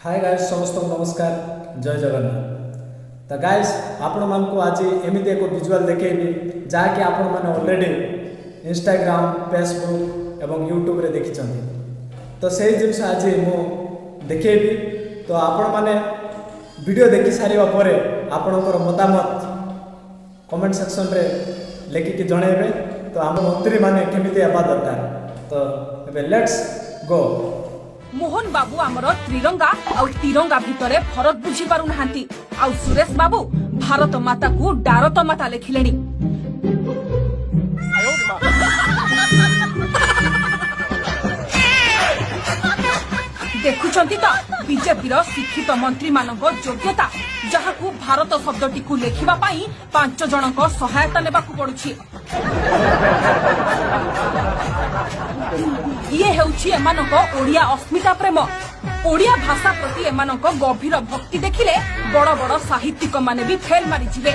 Hi guys समस्त नमस्कार जय जगन्नाथ। तो गाइस आपण मान को आज एमती एक विजुअल देखेबी जहाँकि आपण मैंने ऑलरेडी इंस्टाग्राम फेसबुक एवं यूट्यूब रे देखी। तो से जिनस आज मु देखेबी। तो आपण मैंने वीडियो देखि सारिबा परे आपणकर मतामत कमेंट सेक्शन रे लिखिकी जनइबे। तो आम मंत्री माने केमिति हेबा दरकार। तो एबे लेट्स गो। मोहन बाबू आमर त्रिरंगा आउ तिरंगा भितरे फरक बुझी पारु नाहांती। आउ सुरेश बाबू भारत माता को डारत माता लेखिलेनी। देखुचंती तो बीजेपी रो शिक्षित मंत्री मानक योग्यता जहाकू भारत शब्दटी को लेखिबा पाई 5 जनक सहायता नेबाकू पड़ुछि। ये हेउछि एमानक ओडिया अस्मिता प्रेम। ओडिया भाषा प्रति एमानक गभीर भक्ति देखिले बड़ बड़ साहित्यिक माने भी फेल मारी जिवे।